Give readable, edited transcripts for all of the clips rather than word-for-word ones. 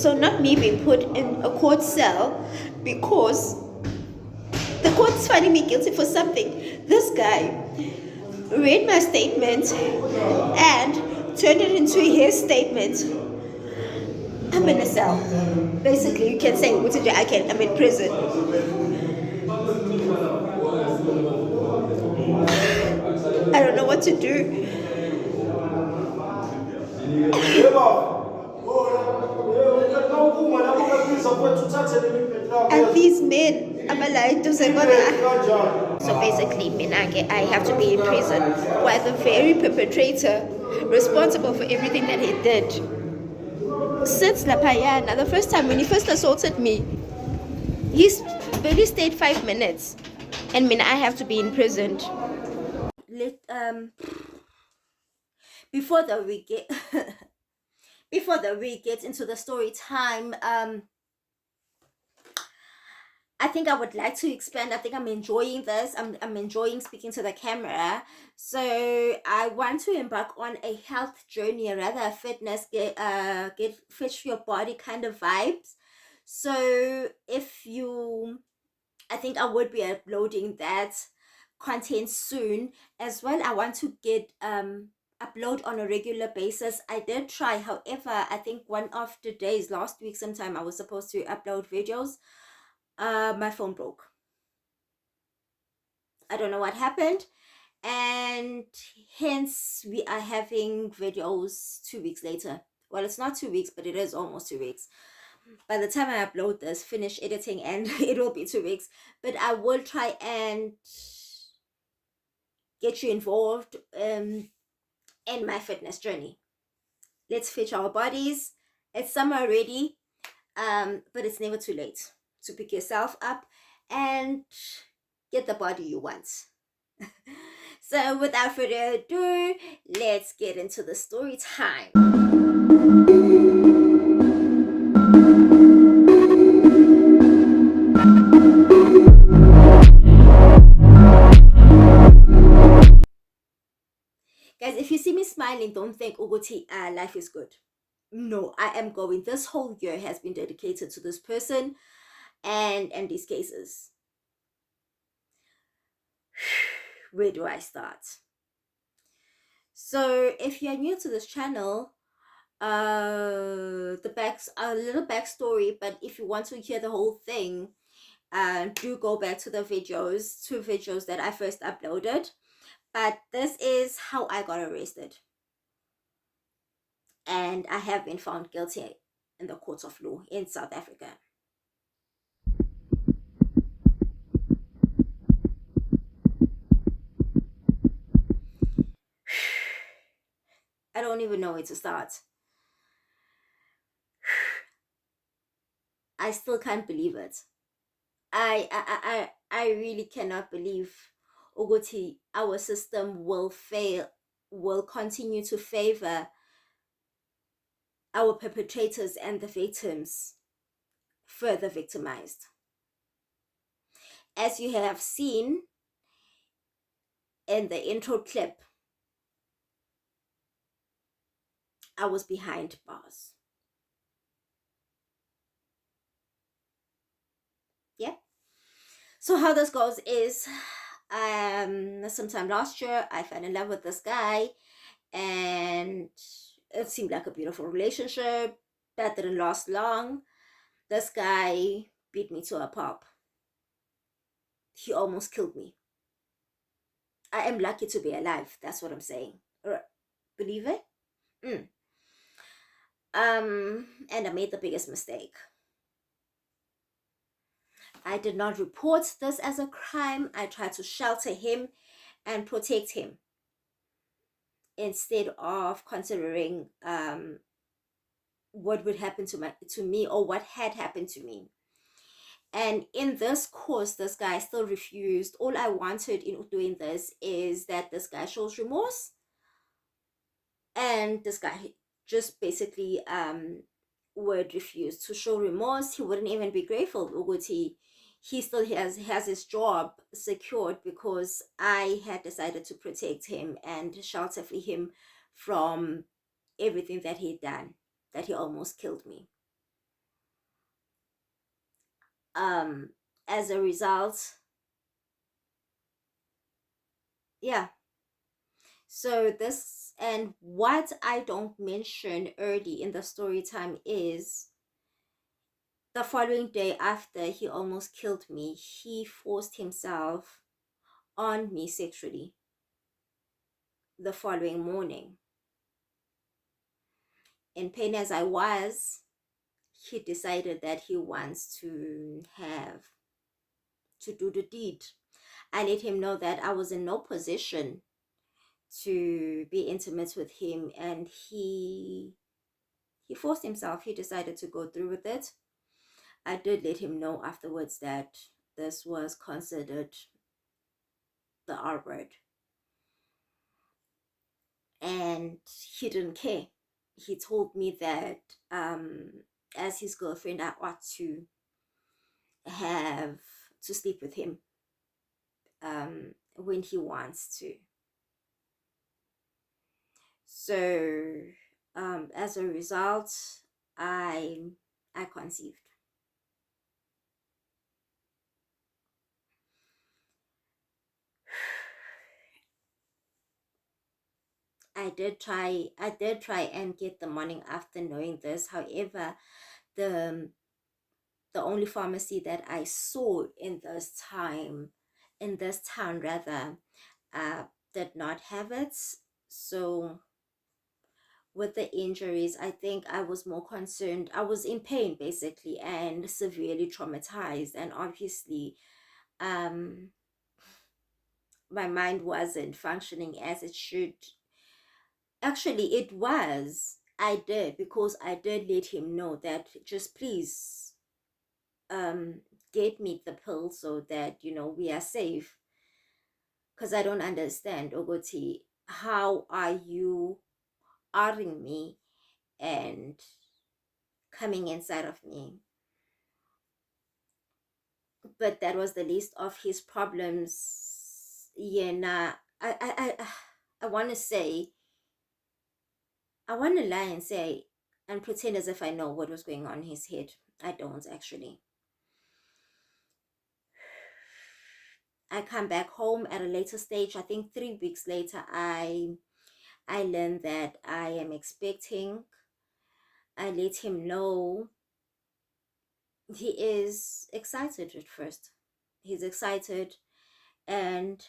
So not me being put in a court cell because the court is finding me guilty for something. This guy read my statement and turned it into his statement. I'm in a cell. Basically, you can say, I'm in prison. I don't know what to do. And these men, I'm like, so basically, Minake, I have to be in prison while the very perpetrator responsible for everything that he did sits Lapayana. The first time when he first assaulted me, he's barely stayed 5 minutes, and I have to be imprisoned. Before the we get before the we get into the story time, I think I would like to expand. I think I'm enjoying this. I'm enjoying speaking to the camera. So I want to embark on a health journey, or rather a fitness, get fit for your body kind of vibes. So I think I would be uploading that content soon as well. I want to get upload on a regular basis. I did try, however, I think one of the days last week sometime I was supposed to upload videos. My phone broke. I don't know what happened, and hence we are having videos 2 weeks later. Well, it's not 2 weeks, but it is almost 2 weeks. By the time I upload this, finish editing, and it will be 2 weeks. But I will try and get you involved in my fitness journey. Let's fit our bodies. It's summer already, but it's never too late to pick yourself up and get the body you want. So without further ado, let's get into the story time. Guys, if you see me smiling, don't think Uguti, life is good. No, I am going. This whole year has been dedicated to this person and these cases. Where do I start? So if you're new to this channel, a little backstory, but if you want to hear the whole thing, do go back to the two videos that I first uploaded. But this is how I got arrested, and I have been found guilty in the courts of law in South Africa. I don't even know where to start. I still can't believe it. I really cannot believe Ogoti, our system will continue to favor our perpetrators and the victims further victimized. As you have seen in the intro clip, I was behind bars. Yeah. So how this goes is, sometime last year I fell in love with this guy, and it seemed like a beautiful relationship that didn't last long. This guy beat me to a pulp. He almost killed me. I am lucky to be alive. That's what I'm saying. Believe it? And I made the biggest mistake. I did not report this as a crime. I tried to shelter him and protect him instead of considering what would happen to me or what had happened to me. And in this course, this guy still refused. All I wanted in doing this is that this guy shows remorse, and this guy just basically would refuse to show remorse. He wouldn't even be grateful. He still has his job secured because I had decided to protect him and shelter for him from everything that he'd done, that he almost killed me. um as a result, yeah. So this, and what I don't mention early in the story time is the following day after he almost killed me, he forced himself on me sexually the following morning. In pain as I was, he decided that he wants to do the deed. I let him know that I was in no position to be intimate with him, and he forced himself. He decided to go through with it. I did let him know afterwards that this was considered the R word, and he didn't care. He told me that as his girlfriend, I ought to have to sleep with him when he wants to. So as a result, I I conceived. I did try and get the morning after knowing this. However, the the only pharmacy that I saw in this town rather, uh, did not have it. So with the injuries, I think I was more concerned. I was in pain basically and severely traumatized, and obviously, um, my mind wasn't functioning as it should. Actually, it was. I did, because I did let him know that just please um get me the pill so that we are safe. Because I don't understand, Ogoti, how are you ordering me and coming inside of me? But that was the least of his problems. Yeah, nah. I want to say, I want to lie and say and pretend as if I know what was going on in his head. I don't actually. I come back home at a later stage. I think 3 weeks later, I learned that I am expecting. I let him know. He is excited at first. He's excited, and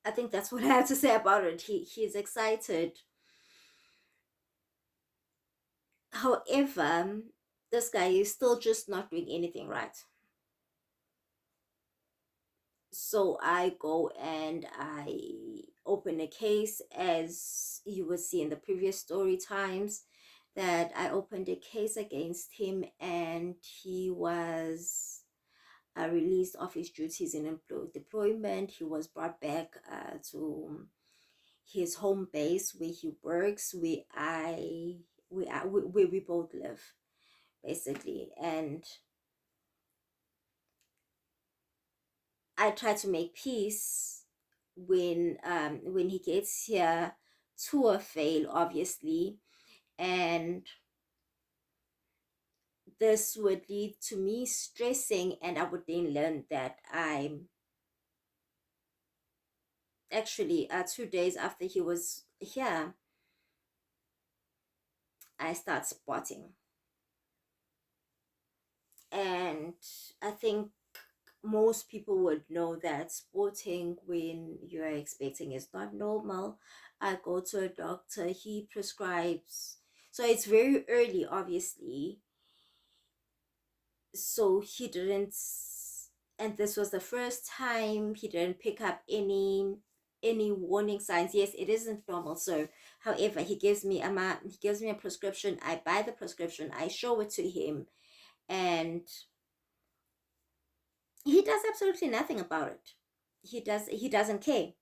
I think that's what I have to say about it. He's excited. However, this guy is still just not doing anything right. So I go and I open a case, as you would see in the previous story times, that I opened a case against him, and he was released off his duties in deployment. He was brought back to his home base where he works, where we both live basically. And I try to make peace when he gets here to a fail, obviously, and this would lead to me stressing, and I would then learn that I'm actually 2 days after he was here, I start spotting. And I think most people would know that spotting when you're expecting is not normal. I go to a doctor, he prescribes. So it's very early, obviously. So he didn't, and this was the first time he didn't pick up any warning signs. Yes, it isn't normal. So, however, he gives me a prescription. I buy the prescription. I show it to him, and he does absolutely nothing about it. He doesn't care.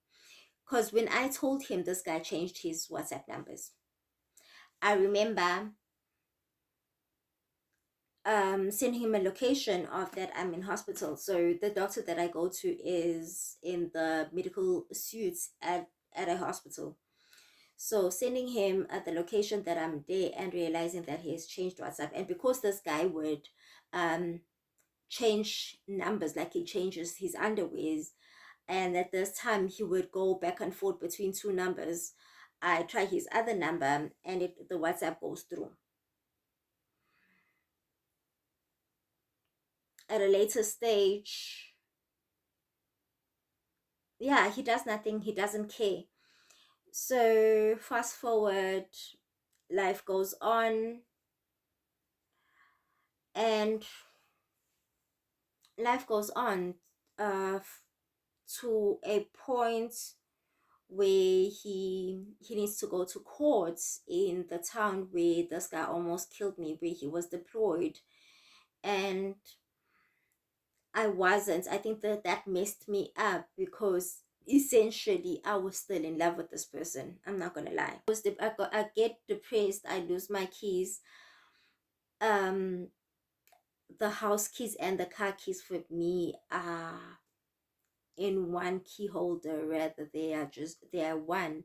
Because when I told him, this guy changed his WhatsApp numbers. I remember sending him a location of that I'm in hospital. So the doctor that I go to is in the medical suites at a hospital. So sending him the location that I'm there and realizing that he has changed WhatsApp. And because this guy would change numbers, like he changes his underwears, and at this time he would go back and forth between two numbers, I try his other number and the WhatsApp goes through. At a later stage, yeah, he does nothing, he doesn't care. So fast forward, life goes on, and life goes on uh to a point where he needs to go to court in the town where this guy almost killed me, where he was deployed. And I think that that messed me up, because essentially I was still in love with this person. I'm not gonna lie. I get depressed, I lose my keys. um the house keys and the car keys for me are in one key holder, rather they are one.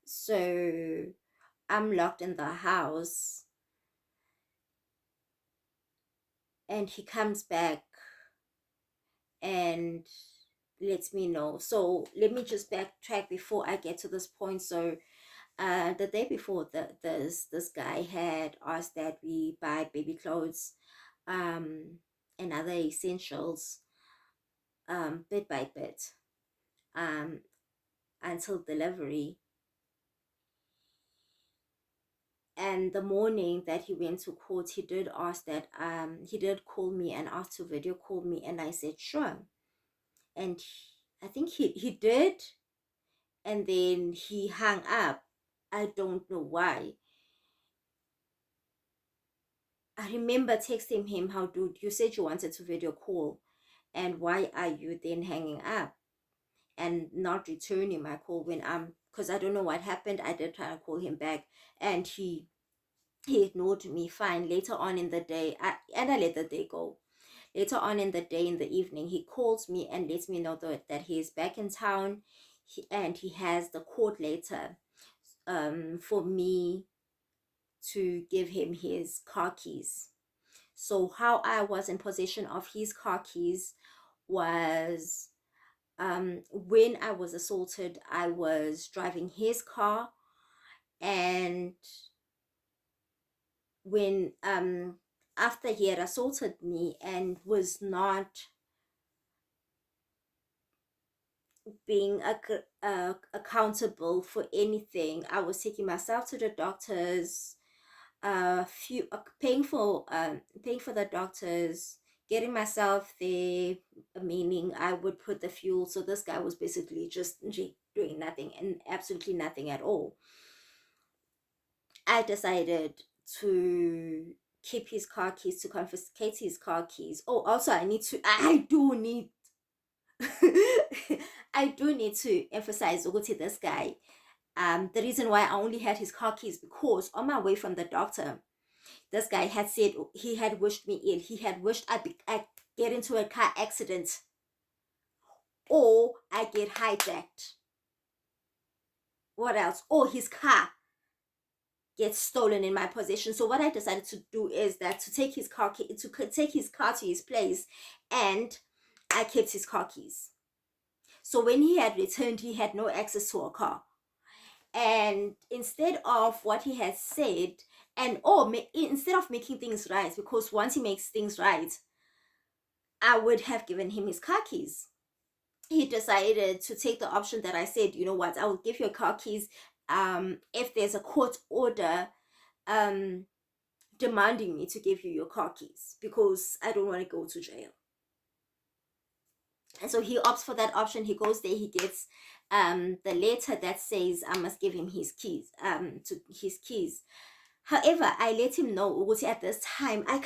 So I'm locked in the house, and he comes back and lets me know. So let me just backtrack before I get to this point. So the day before, this guy had asked that we buy baby clothes, and other essentials, bit by bit, um until delivery. And the morning that he went to court, he did ask that, he did call me and asked to video call me, and I said sure. And I think he did, and then he hung up. I don't know why. I remember texting him, how, dude, you said you wanted to video call, and why are you then hanging up and not returning my call when I'm, because I don't know what happened. I did try to call him back, and he ignored me. Fine. Later on in the day, I let the day go. Later on in the day, in the evening, he calls me and lets me know that he is back in town, and he has the court letter for me to give him his car keys. So how I was in possession of his car keys was, when I was assaulted, I was driving his car, and when after he had assaulted me and was not being accountable for anything, I was taking myself to the doctors, paying for the doctors, getting myself there, meaning I would put the fuel. So this guy was basically just doing nothing, and absolutely nothing at all. I decided to keep his car keys, to confiscate his car keys. Oh, also I do need I do need to emphasize ukuthi this guy, the reason why I only had his car keys, because on my way from the doctor, this guy had said he had wished me ill. He had wished I get into a car accident, or I get hijacked. What else? Or his car gets stolen in my possession. So what I decided to do is that to take his car to his place, and I kept his car keys. So when he had returned, he had no access to a car. And instead of what he had said, instead of making things right, because once he makes things right, I would have given him his car keys, he decided to take the option that I said, you know what, I will give you a car keys if there's a court order um demanding me to give you your car keys, because I don't want to go to jail. And so he opts for that option. He goes there, he gets the letter that says I must give him his keys, to his keys. However, I let him know at this time I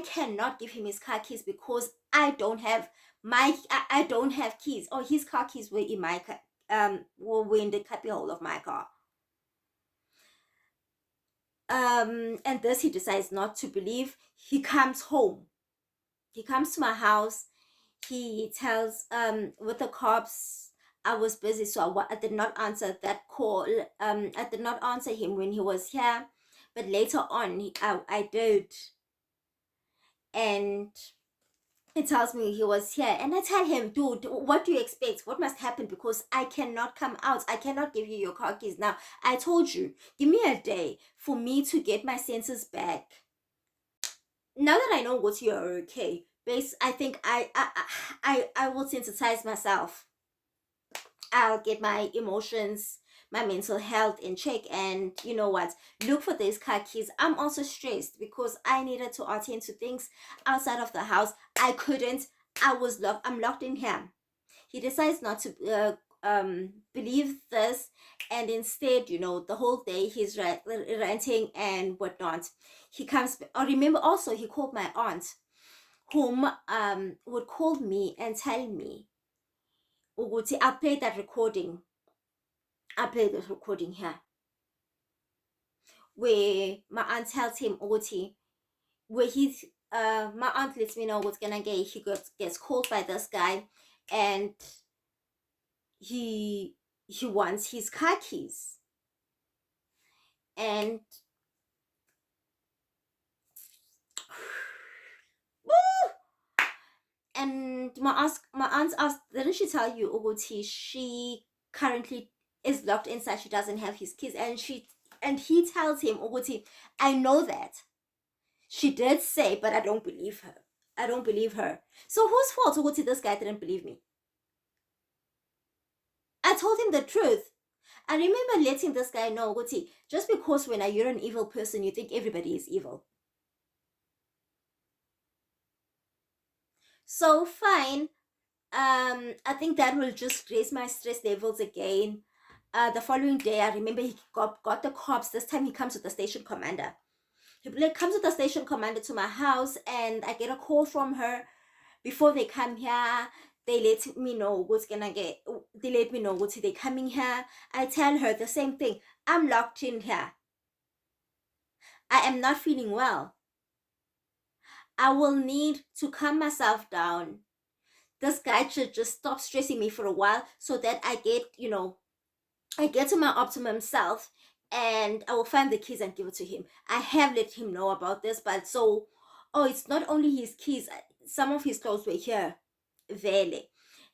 cannot give him his car keys, because I don't have I don't have keys, or his car keys were in my were in the cubby hole of my car. And this he decides not to believe. He comes home. He comes to my house. He tells with the cops, I was busy, so I did not answer that call. I did not answer him when he was here, but later on, I did, and he tells me he was here, and I tell him, dude, what do you expect? What must happen? Because I cannot come out. I cannot give you your car keys now. I told you, give me a day for me to get my senses back. Now that I know what you're okay, base, I think I will sensitize myself. I'll get my emotions, my mental health in check, and you know what? Look for these car keys. I'm also stressed because I needed to attend to things outside of the house. I couldn't. I was locked. I'm locked in here. He decides not to believe this, and instead, the whole day he's ranting and whatnot. He comes. I remember also he called my aunt, whom would call me and tell me, "Uguti, I'll play that recording. I'll play this recording here." Where my aunt tells him, "Uguti," where my aunt lets me know what's gonna get. He gets called by this guy, and he he wants his car keys, and my aunt asked, didn't she tell you, Uguti, she currently is locked inside, she doesn't have his keys, and he tells him, Uguti, I know that she did say, but I don't believe her. I don't believe her. So whose fault, Uguti, this guy didn't believe me? I told him the truth. I remember letting this guy know, Uguti, just because when you're an evil person, you think everybody is evil. So fine. I think that will just raise my stress levels again. The following day, I remember he got the cops. This time he comes with the station commander. He comes with the station commander to my house, and I get a call from her. Before they come here, they let me know what's gonna get. They let me know what's they coming here. I tell her the same thing. I'm locked in here. I am not feeling well. I will need to calm myself down. This guy should just stop stressing me for a while so that I get to my optimum self, and I will find the keys and give it to him. I have let him know about this, but it's not only his keys, some of his clothes were here, Vele.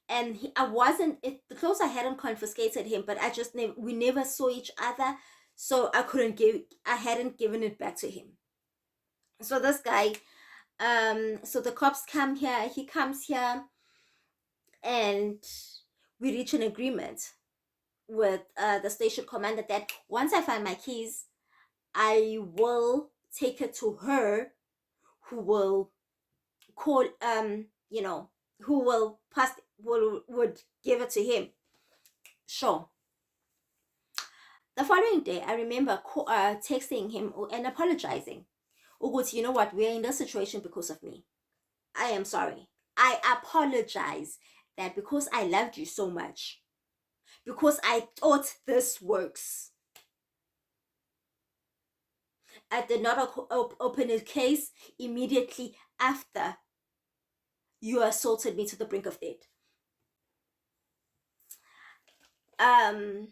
And I wasn't, the clothes I hadn't confiscated him, but we never saw each other, so I hadn't given it back to him. So this guy, so the cops come here, he comes here, and we reach an agreement with the station commander that once I find my keys, I will take it to her, who will call, who will would give it to him. Sure. The following day, I remember texting him and apologizing. Uguti, you know what? We're in this situation because of me. I am sorry. I apologize that because I loved you so much, because I thought this works, I did not open a case immediately after you assaulted me to the brink of death. Um,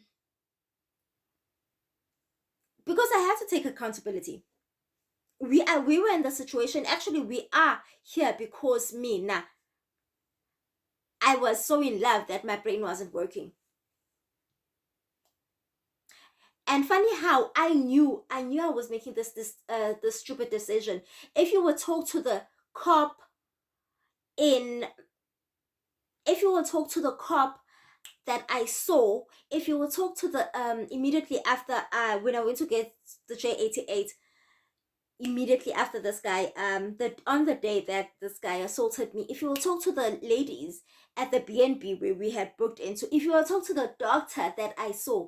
because I had to take accountability. We were in the situation. Actually, we are here because me now. I was so in love that my brain wasn't working. And funny how I was making this stupid decision. If you would talk to the cop in if you will talk to the cop that I saw, if you will talk to the immediately after when I went to get the J88, immediately after this guy, on the day that this guy assaulted me, if you will talk to the ladies at the BNB where we had booked into, if you will talk to the doctor that I saw,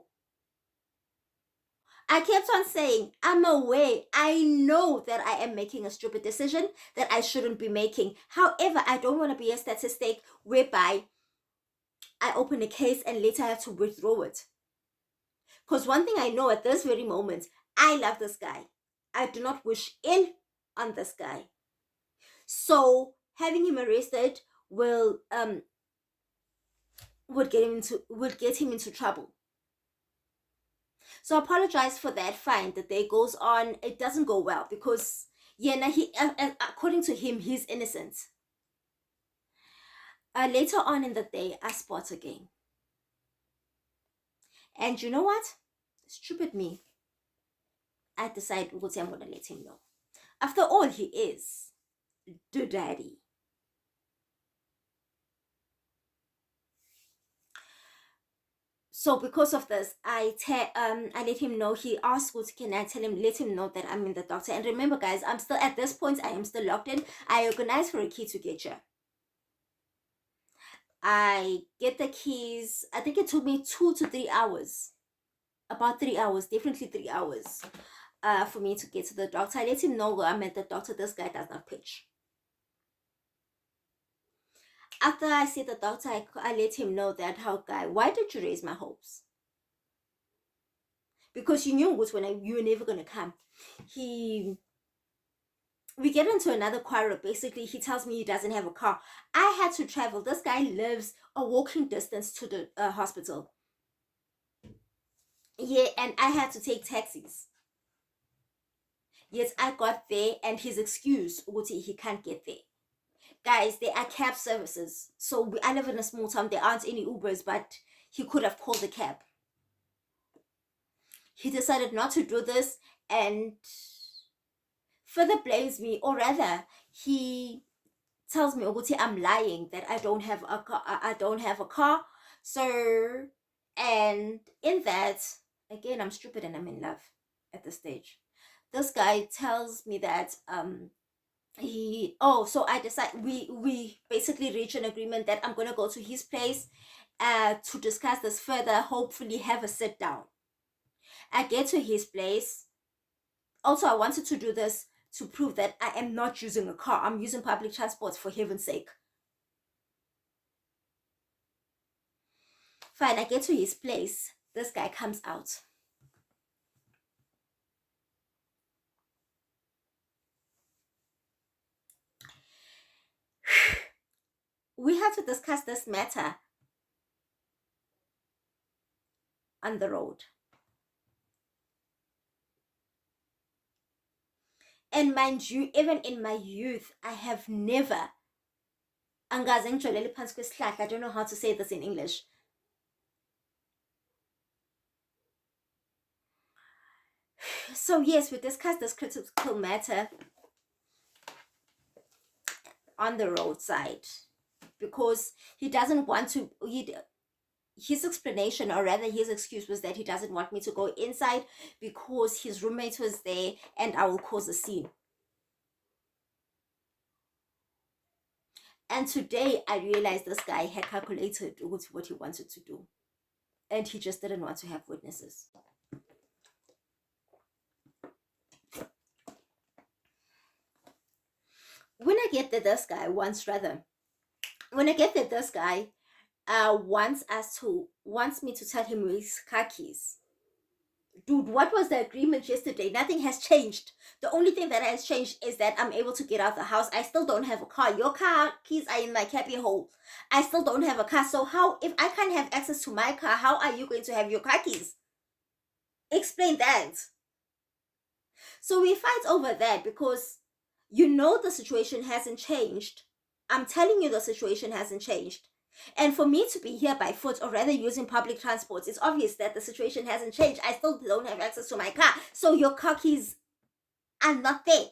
I kept on saying, I'm aware. I know that I am making a stupid decision that I shouldn't be making. However, I don't want to be a statistic whereby I open a case and later I have to withdraw it. Because one thing I know at this very moment, I love this guy. I do not wish ill on this guy. So having him arrested will would get him into trouble. So I apologize for that. Fine, the day goes on, it doesn't go well because yeah, now according to him, he's innocent. Later on in the day, I spot again, and you know what? Stupid me. I decide what I'm gonna let him know. After all, he is the daddy. So because of this, I let him know. He asked what can I tell him, let him know that I'm in the doctor. And remember guys, I'm still at this point, I am still locked in. I organized for a key to get you. I get the keys. I think it took me 2 to 3 hours. About 3 hours, definitely 3 hours. For me to get to the doctor. I let him know where I'm at the doctor. This guy does not pitch. After I see the doctor, I let him know that, how guy, why did you raise my hopes? Because you knew was when you were never gonna come. We get into another quarrel. Basically, he tells me he doesn't have a car. I had to travel. This guy lives a walking distance to the hospital. Yeah, and I had to take taxis. Yes, I got there, and his excuse was he can't get there. Guys, there are cab services. So I live in a small town. There aren't any Ubers, but he could have called a cab. He decided not to do this and further blames me, or rather, he tells me, Oguti, I'm lying that I don't have a car. I don't have a car. So, and in that, again, I'm stupid and I'm in love at this stage. This guy tells me that so I decide we basically reach an agreement that I'm gonna go to his place to discuss this further, hopefully have a sit down. I get to his place. Also, I wanted to do this to prove that I am not using a car. I'm using public transport, for heaven's sake. Fine, I get to his place. This guy comes out. We have to discuss this matter on the road. And mind you, even in my youth, I have never. I don't know how to say this in English. So yes, we discussed this critical matter on the roadside because he doesn't want to. His explanation, or rather his excuse, was that he doesn't want me to go inside because his roommate was there and I will cause a scene. And today I realized this guy had calculated what he wanted to do, and he just didn't want to have witnesses. When I get that this guy wants wants me to tell him his car keys. Dude, what was the agreement yesterday? Nothing has changed. The only thing that has changed is that I'm able to get out the house. I still don't have a car. Your car keys are in my cabby hole. I still don't have a car. So how, if I can't have access to my car, how are you going to have your car keys? Explain that. So we fight over that because the situation hasn't changed. I'm telling you the situation hasn't changed. And for me to be here by foot, or rather using public transport, it's obvious that the situation hasn't changed. I still don't have access to my car. So your car keys are not there.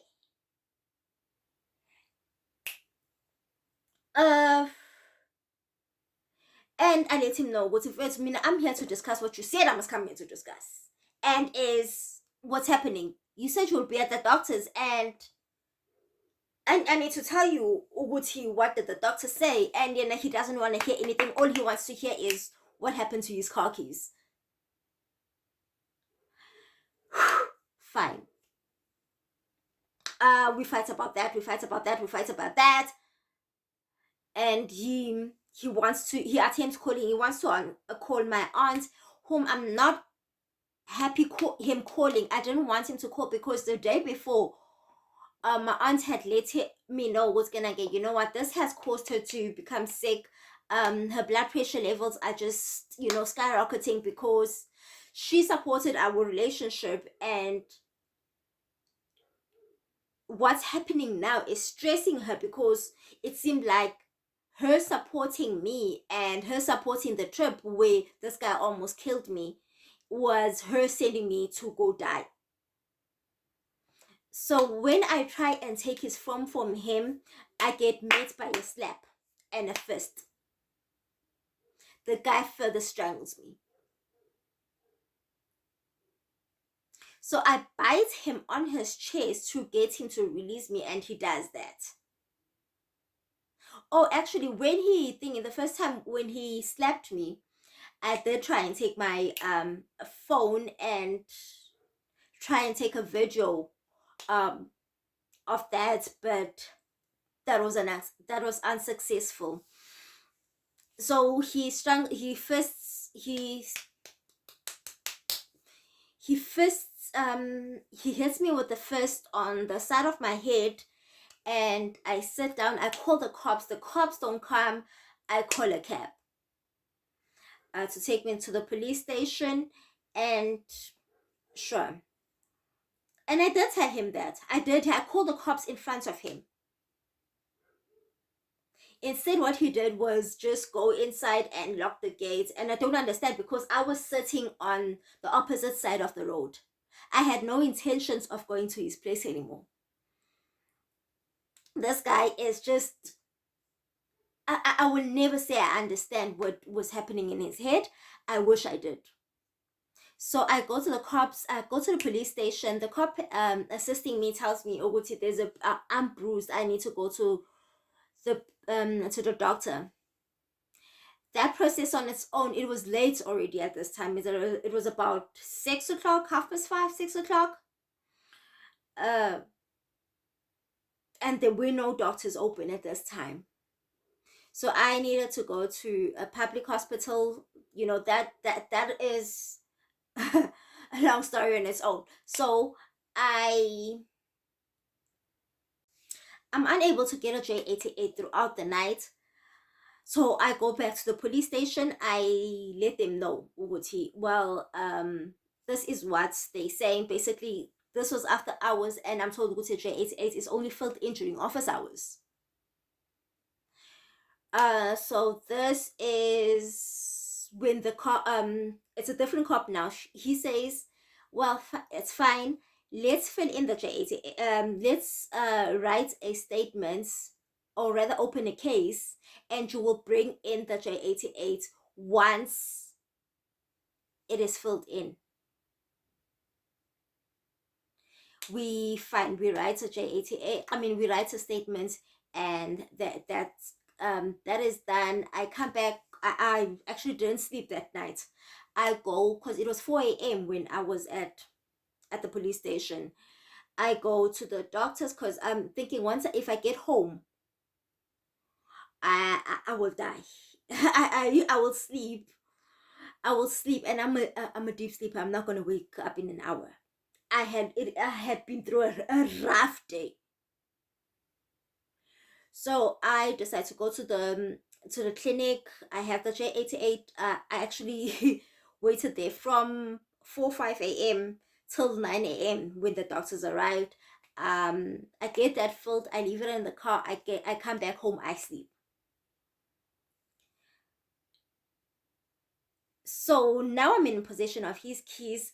And I let him know what if it's me. I'm here to discuss what you said I must come here to discuss. And is what's happening. You said you will be at the doctor's, and I need to tell you what did the doctor say, and he doesn't want to hear anything. All he wants to hear is what happened to his car keys. Fine. We fight about that. And he attempts calling. He wants to call my aunt, whom I'm not happy him calling. I didn't want him to call because the day before, my aunt had let me know what's gonna get. You know what? This has caused her to become sick. her blood pressure levels are just, skyrocketing because she supported our relationship, and what's happening now is stressing her because it seemed like her supporting me and her supporting the trip where this guy almost killed me was her sending me to go die. So when I try and take his phone from him, I get met by a slap and a fist. The guy further strangles me. So I bite him on his chest to get him to release me, and he does that. Oh, actually, the first time when he slapped me, I did try and take my phone and try and take a video um of that, but that was unsuccessful. So he hits me with the fist on the side of my head, and I sit down. I call the cops. The cops don't come. I call a cab to take me to the police station, and sure. And I did tell him that. I called the cops in front of him. Instead, what he did was just go inside and lock the gates. And I don't understand because I was sitting on the opposite side of the road. I had no intentions of going to his place anymore. This guy is just. I will never say I understand what was happening in his head. I wish I did. So I go to the cops. I go to the police station. The cop assisting me tells me, "Oh, I'm bruised. I need to go to the doctor." That process on its own, it was late already at this time. It was about 6 o'clock, 5:30, 6 o'clock. And there were no doctors open at this time. So I needed to go to a public hospital. That is a long story on its own. So I'm unable to get a J88 throughout the night. So I go back to the police station. I let them know, Uguti. Well, this is what they saying. Basically, this was after hours, and I'm told Uguti J88 is only filled in during office hours. So this is when the cop, it's a different cop now. He says, well, it's fine. Let's fill in the J88. Let's write a statement, or rather open a case, and you will bring in the J88 once it is filled in. We write a J88. We write a statement, and that is done. I come back. I actually didn't sleep that night. I go because it was 4 a.m. when I was at the police station. I go to the doctors because I'm thinking if I get home, I will die. I will sleep. I will sleep, and I'm a deep sleeper. I'm not gonna wake up in an hour. I had been through a rough day. So I decided to go to the clinic. I have the J88. I actually waited there from 5 a.m. till 9 a.m. when the doctors arrived. I get that filled. I leave it in the car. I come back home. I sleep. So now I'm in possession of his keys,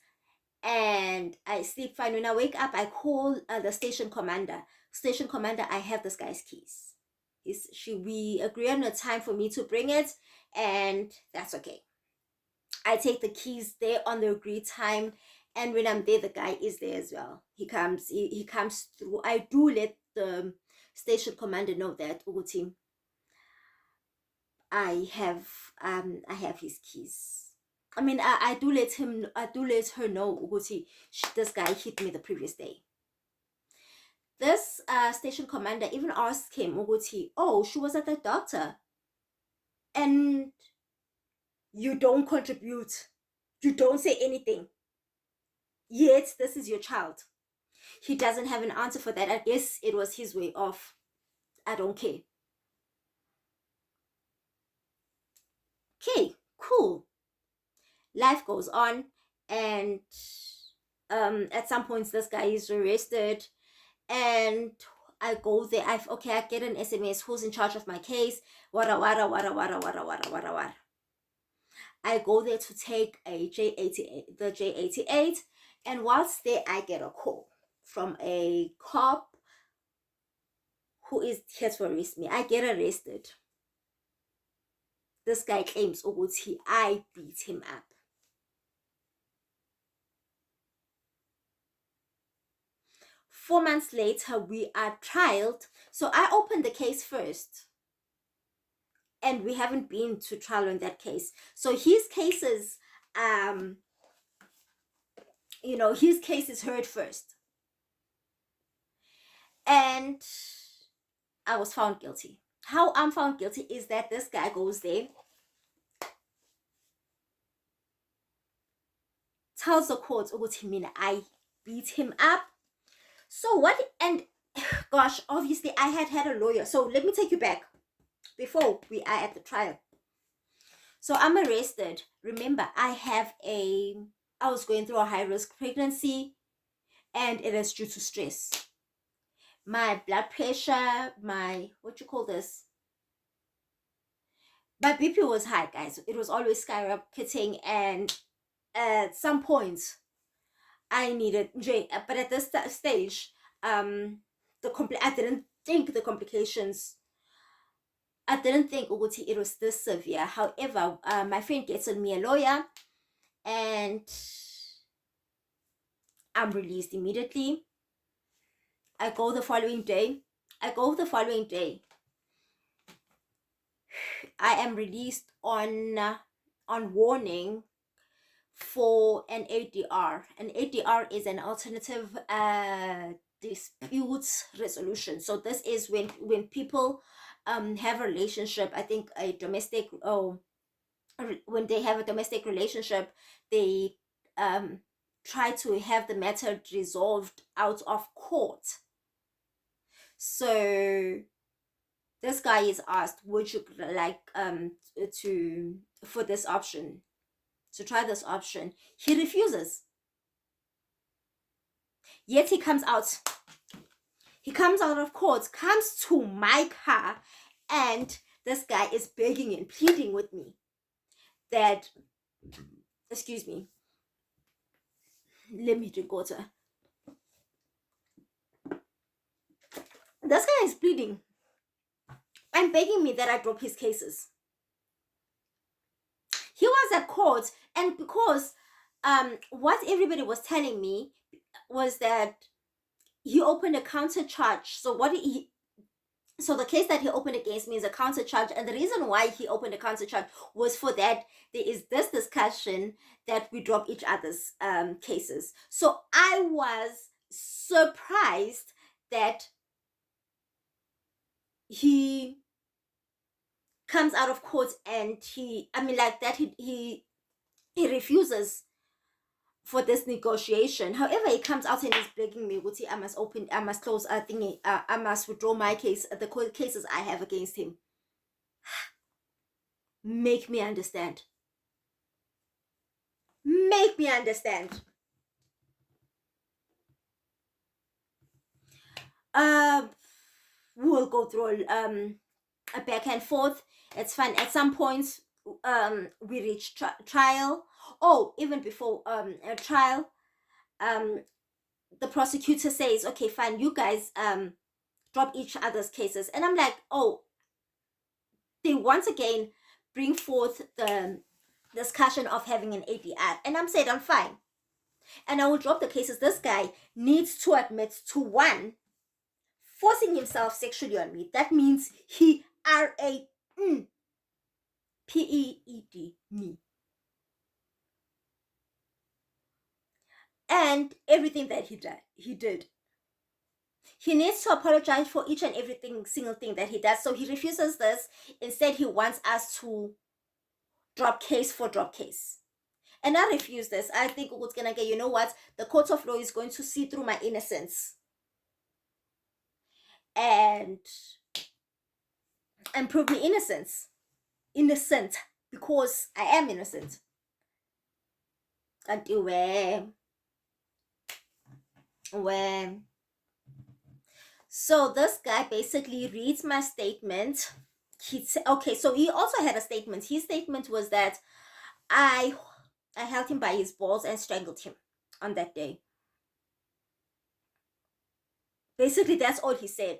and I sleep fine. When I wake up, I call the station commander. Station commander, I have this guy's keys. We agree on a time for me to bring it, and that's okay. I take the keys there on the agreed time, and when I'm there, the guy is there as well. He comes through. I do let the station commander know that Uguti, I have his keys. I do let her know, Uguti, this guy hit me the previous day. This station commander even asked him, Uguti, oh, she was at the doctor, and you don't contribute, you don't say anything, yet this is your child. He doesn't have an answer for that. I guess it was his way of, I don't care. Okay, cool. Life goes on, and at some points this guy is arrested, and I go there. I get an SMS. Who's in charge of my case? Wara wara wara wara wara wara wara wara. I go there to take a J88, the J88, and whilst there, I get a call from a cop who is here to arrest me. I get arrested. This guy claims ukuthi I beat him up. Four months later, we are trialed. So I opened the case first, and we haven't been to trial on that case. So his cases, his case is heard first. And I was found guilty. How I'm found guilty is that this guy goes there, tells the court ukuthi mina I beat him up. So what? And gosh, obviously I had a lawyer. So let me take you back before we are at the trial. So I'm arrested. Remember, I was going through a high risk pregnancy, and it is due to stress. My blood pressure, my BP was high, guys. It was always skyrocketing, and at some points I needed but at this stage, I didn't think the complications. I didn't think it was this severe. However, my friend gets me a lawyer, and I'm released immediately. I go the following day. I am released on warning for an ADR. An ADR is an alternative dispute resolution. So this is when people have a relationship. I think a domestic when they have a domestic relationship, they try to have the matter resolved out of court. So this guy is asked, would you like for this option, to try this option? He refuses. Yet he comes out of court, comes to my car, and this guy is begging and pleading with me that, excuse me, let me drink water. This guy is pleading and begging me that I drop his cases. He was at court, and because what everybody was telling me was that he opened a counter charge. So the case that he opened against me is a counter charge, and the reason why he opened a counter charge was for that there is this discussion that we drop each other's cases. So I was surprised that he comes out of court and he refuses for this negotiation. However, he comes out and is begging me, I must close thingy, I must withdraw my case, the court cases I have against him. Make me understand. We'll go through a back and forth. It's fun. At some points, we reach trial. Oh, even before a trial, the prosecutor says, okay, fine, you guys drop each other's cases. And I'm like, oh, they once again bring forth the discussion of having an ADR. And I'm saying, I'm fine. And I will drop the cases. This guy needs to admit to one, forcing himself sexually on me. That means he PEED me. And everything that he did. He needs to apologize for each and single thing that he does. So he refuses this. Instead, he wants us to drop case for drop case. And I refuse this. I think what's gonna get, you know what? The court of law is going to see through my innocence and prove me innocent, because I am innocent. Until where so this guy basically reads my statement. Okay, so he also had a statement. His statement was that I I held him by his balls and strangled him on that day. Basically, that's all he said.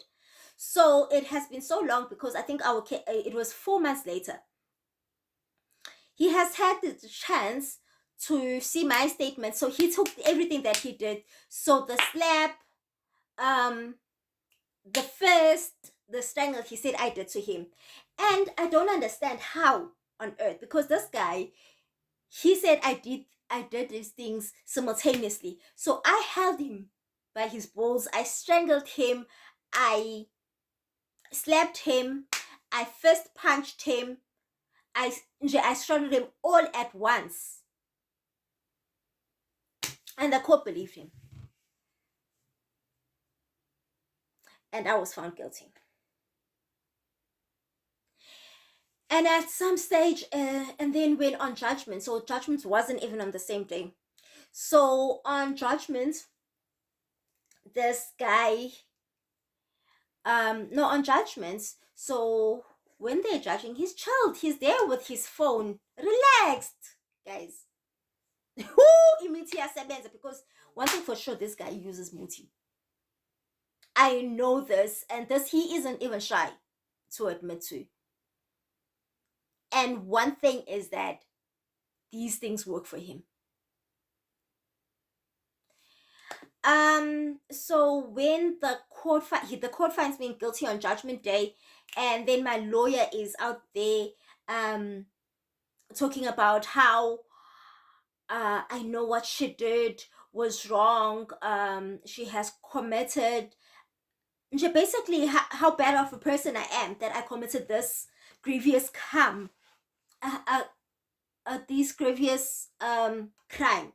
So it has been so long because I think it was 4 months later. He has had the chance to see my statement, so he took everything that he did. So the slap, the fist, the strangle, he said I did to him, and I don't understand how on earth, because this guy, he said I did these things simultaneously. So I held him by his balls, I strangled him, I slapped him, I fist punched him, I strangled him all at once. And the court believed him. And I was found guilty. And at some stage, and then went on judgment. So judgment wasn't even on the same day. So on judgment, this guy, no, on judgments. So when they're judging, he's chilled. He's there with his phone, relaxed, guys. Who imitia sebenza? Because one thing for sure, this guy uses Muti. I know this, and this he isn't even shy to admit to. And one thing is that these things work for him. So when the court finds me guilty on judgment day, and then my lawyer is out there talking about how I know what she did was wrong. She has committed basically how bad of a person I am, that I committed this grievous crime, this grievous crime.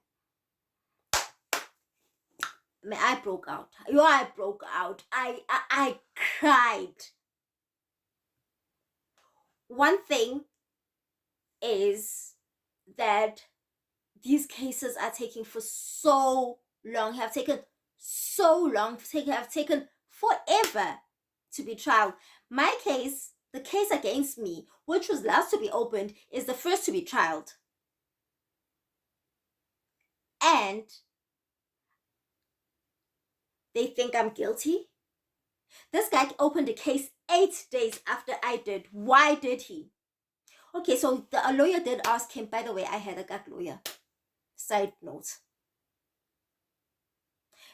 I broke out. I broke out. I cried. One thing is that these cases are taking for so long, have taken so long, have taken forever to be tried. My case, the case against me, which was last to be opened, is the first to be tried. And they think I'm guilty. This guy opened the case 8 days after I did. Why did he? Okay, so a lawyer did ask him. By the way, I had a gag lawyer. Side note.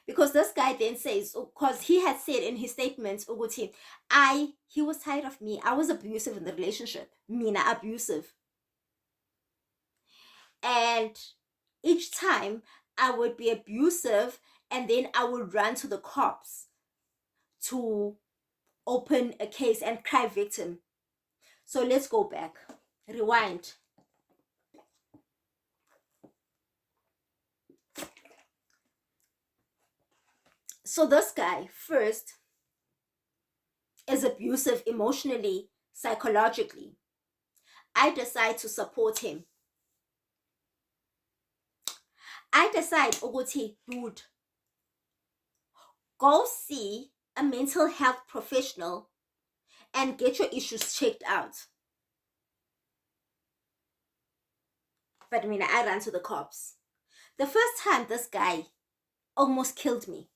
Because this guy then says, because he had said in his statement, Uguti, he was tired of me. I was abusive in the relationship. Mina abusive. And each time I would be abusive, and then I would run to the cops to open a case and cry victim. So let's go back. Rewind. So this guy first is abusive emotionally, psychologically. I decide to support him. I decide, Oguti, dude, go see a mental health professional and get your issues checked out. But I mean, I ran to the cops. The first time, this guy almost killed me.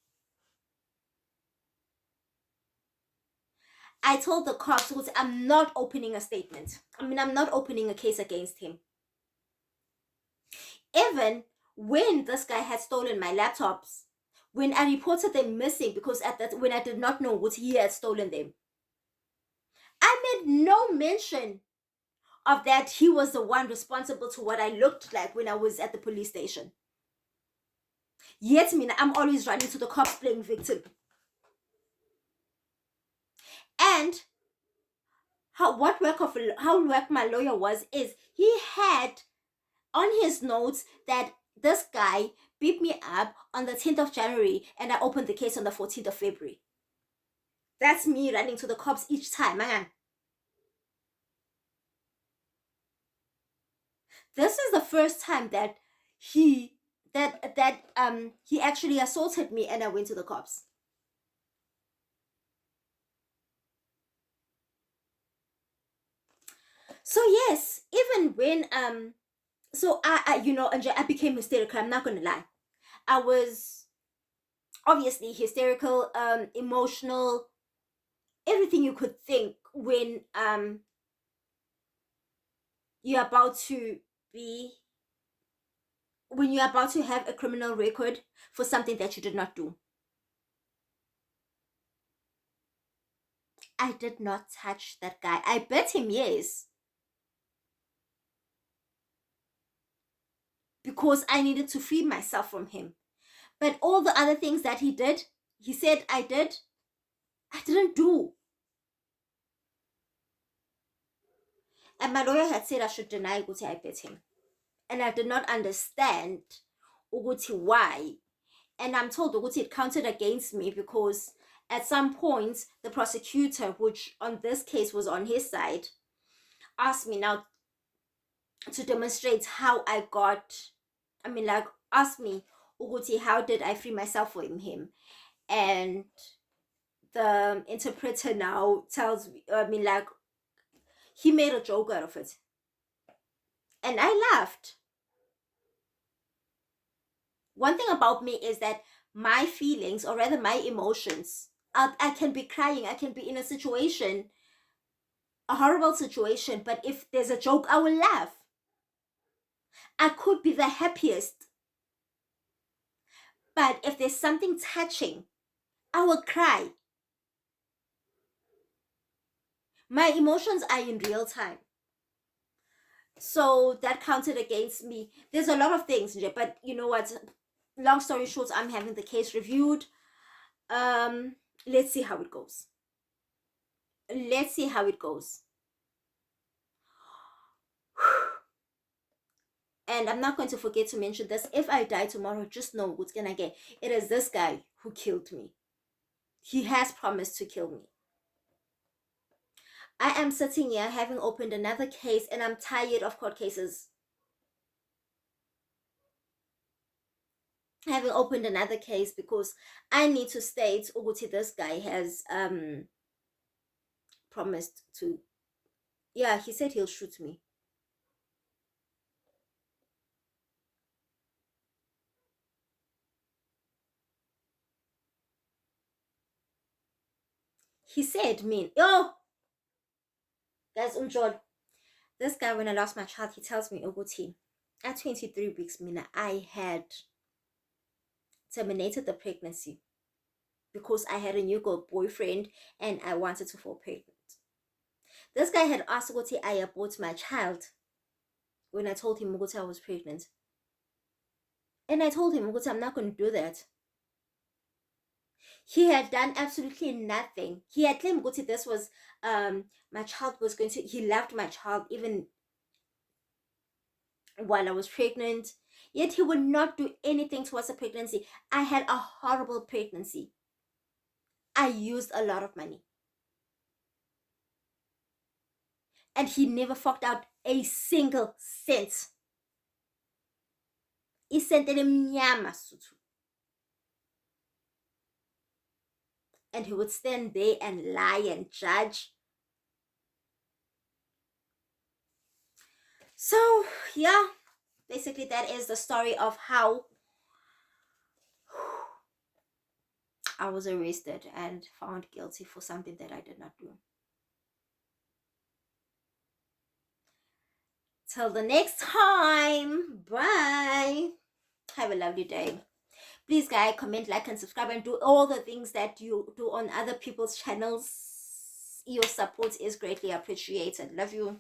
I told the cops, I'm not opening a statement. I'm not opening a case against him. Even when this guy had stolen my laptops, when I reported them missing, because when I did not know what he had stolen them, I made no mention of that he was the one responsible to what I looked like when I was at the police station. Yet, I'm always running to the cops playing victim. And how work my lawyer was is he had on his notes that this guy beat me up on the 10th of January and I opened the case on the 14th of February. That's me running to the cops each time, man. This is the first time that he actually assaulted me, and I went to the cops. So yes, even when so I became hysterical. I'm not gonna lie. I was obviously hysterical, emotional, everything you could think when you're about to be when you're about to have a criminal record for something that you did not do. I did not touch that guy. I bet him yes. Because I needed to free myself from him. But all the other things that he said I didn't do. And my lawyer had said I should deny Uguti I bet him. And I did not understand Uguti why. And I'm told Uguti it counted against me because at some point the prosecutor, which on this case was on his side, asked me now to demonstrate how I got, asked me, Uguti, how did I free myself from him? And the interpreter now tells me, he made a joke out of it. And I laughed. One thing about me is that my feelings, or rather my emotions, I can be crying, I can be in a situation, a horrible situation, but if there's a joke, I will laugh. I could be the happiest, but if there's something touching, I will cry. My emotions are in real time. So that counted against me. There's a lot of things, but you know what? Long story short, I'm having the case reviewed. Let's see how it goes. Let's see how it goes. And I'm not going to forget to mention this. If I die tomorrow, just know what's gonna get. It is this guy who killed me. He has promised to kill me. I am sitting here having opened another case, and I'm tired of court cases. Having opened another case because I need to state Uguti, this guy has promised to, yeah, he said he'll shoot me. He said, "Mean, oh, guys, this guy, when I lost my child, he tells me, Uguti, at 23 weeks, Mina, I had terminated the pregnancy because I had a new girl boyfriend and I wanted to fall pregnant. This guy had asked Uguti I abort my child when I told him Uguti I was pregnant. And I told him, Uguti, I'm not going to do that. He had done absolutely nothing. He had claimed Uguti this was my child was going to, he loved my child even while I was pregnant. Yet he would not do anything towards the pregnancy. I had a horrible pregnancy. I used a lot of money. And he never forked out a single cent. Isentele mnyama Suthu. And he would stand there and lie and judge. So yeah, basically that is the story of how I was arrested and found guilty for something that I did not do. Till the next time, bye. Have a lovely day. Please, guys, comment, like, and subscribe, and do all the things that you do on other people's channels. Your support is greatly appreciated. Love you.